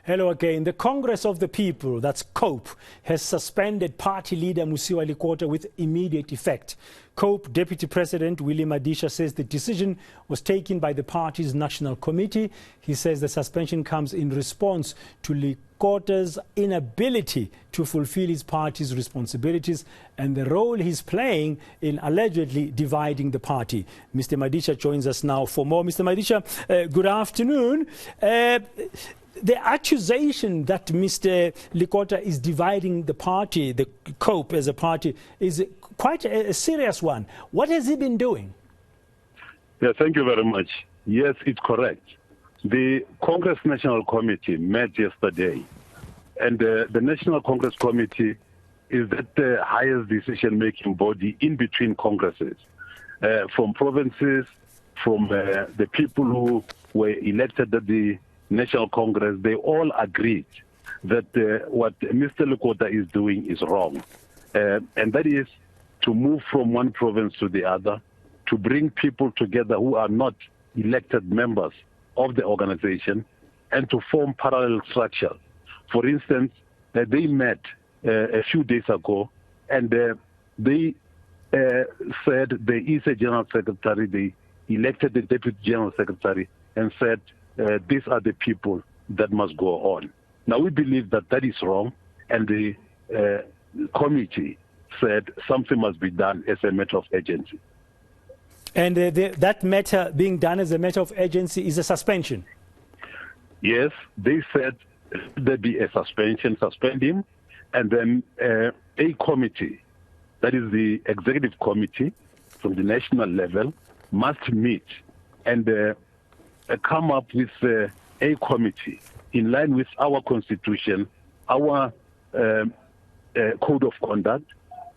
Hello again. The Congress of the People, that's COPE, has suspended party leader Musiwa Lekota with immediate effect. COPE Deputy President Willie Madisha says the decision was taken by the party's National Committee. He says the suspension comes in response to Lekota's inability to fulfill his party's responsibilities and the role he's playing in allegedly dividing the party. Mr. Madisha joins us now for more. Mr. Madisha, good afternoon. The accusation that Mr. Lekota is dividing the party, the COPE as a party, is quite a serious one. What has he been doing? Yeah, thank you very much. Yes, it's correct. The Congress National Committee met yesterday, and the National Congress Committee is the highest decision-making body in between Congresses, from provinces, from the people who were elected at the National Congress. They all agreed that what Mr. Lekota is doing is wrong. And that is to move from one province to the other, to bring people together who are not elected members of the organization, and to form parallel structures. For instance, they met a few days ago, and they said there is a general secretary. They elected the deputy general secretary and said, these are the people that must go on. Now, we believe that that is wrong, and the committee said something must be done as a matter of urgency. And that matter being done as a matter of urgency is a suspension? Yes, they said there be a suspension, suspend him, and then a committee, that is the executive committee from the national level, must meet and come up with a committee in line with our constitution, our code of conduct,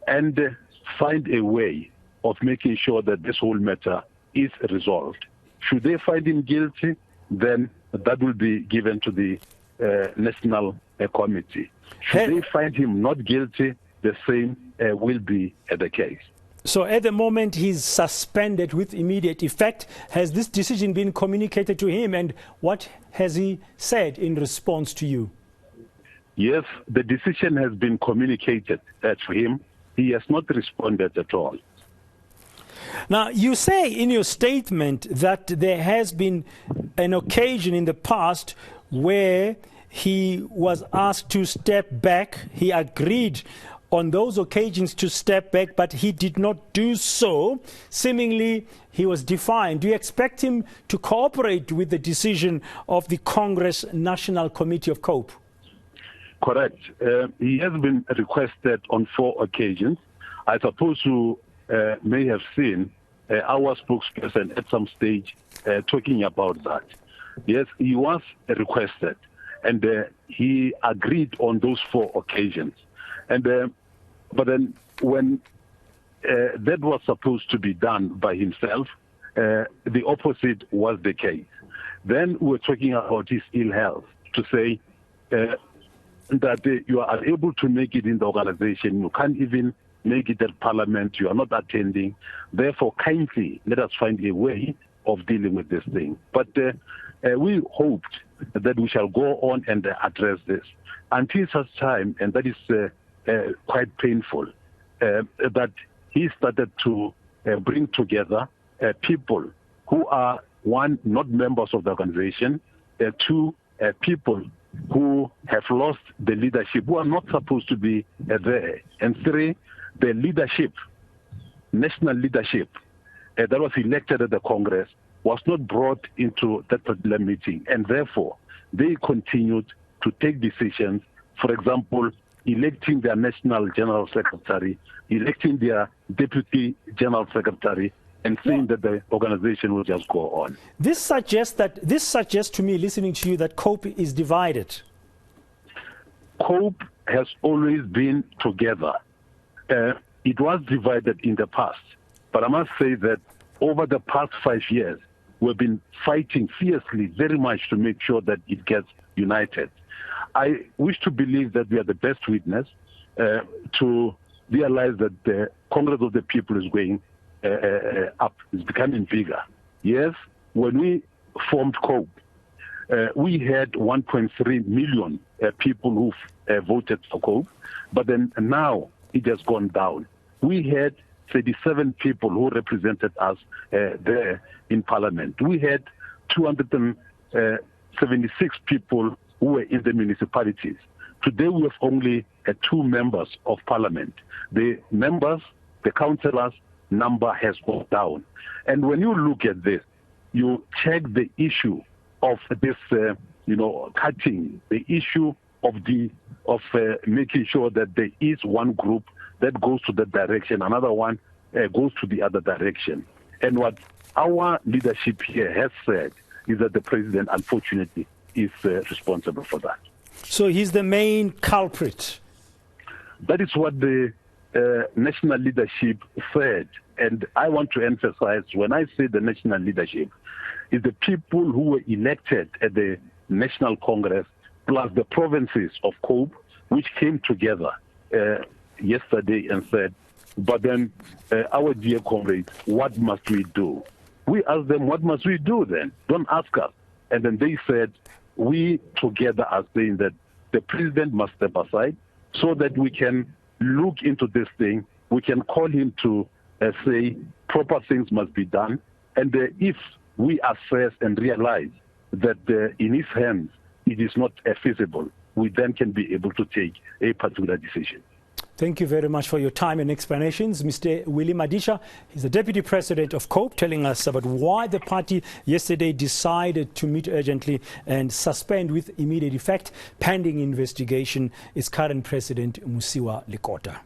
and find a way of making sure that this whole matter is resolved. Should they find him guilty, then that will be given to the national committee. Should they find him not guilty, the same will be the case. So at the moment he's suspended with immediate effect. Has this decision been communicated to him, and what has he said in response to you? Yes, the decision has been communicated to him. He has not responded at all. Now, you say in your statement that there has been an occasion in the past where he was asked to step back. He agreed on those occasions to step back, but he did not do so. Seemingly, he was defiant. Do you expect him to cooperate with the decision of the Congress National Committee of COPE? Correct. He has been requested on 4 occasions. I suppose you may have seen our spokesperson at some stage talking about that. Yes, he was requested, and he agreed on those 4 occasions. And but then when that was supposed to be done by himself, the opposite was the case. Then we were talking about his ill health, to say that you are unable to make it in the organization, you can't even make it at Parliament, you are not attending. Therefore, kindly let us find a way of dealing with this thing. But we hoped that we shall go on and address this until such time, and that is quite painful, that he started to bring together people who are, 1, not members of the organization, 2, people who have lost the leadership, who are not supposed to be there, and 3, the leadership, national leadership, that was elected at the Congress was not brought into that particular meeting, and therefore they continued to take decisions, for example, electing their national general secretary, electing their deputy general secretary, and saying that the organization will just go on. This suggests to me, listening to you, that COPE is divided. COPE has always been together. It was divided in the past, but I must say that over the past 5 years, we've been fighting fiercely very much to make sure that it gets united. I wish to believe that we are the best witness to realize that the Congress of the People is going up, is becoming bigger. Yes, when we formed COPE, we had 1.3 million people who voted for COPE, but then now it has gone down. We had 37 people who represented us there in Parliament. We had 276 people who were in the municipalities. Today we have only 2 members of Parliament. The members, the councillors number has gone down. And when you look at this, you check the issue of this, cutting, the issue of making sure that there is one group that goes to that direction, another one goes to the other direction. And what our leadership here has said is that the president, unfortunately, is responsible for that. So he's the main culprit. That is what the national leadership said. And I want to emphasize, when I say the national leadership, is the people who were elected at the National Congress, plus the provinces of COPE, which came together yesterday and said, but then our dear comrades, what must we do? We asked them, what must we do then? Don't ask us. And then they said, we together are saying that the president must step aside so that we can look into this thing. We can call him to say proper things must be done. And if we assess and realize that in his hands it is not feasible, we then can be able to take a particular decision. Thank you very much for your time and explanations. Mr. Willie Madisha is the Deputy President of COPE, telling us about why the party yesterday decided to meet urgently and suspend with immediate effect pending investigation its current President Lekota.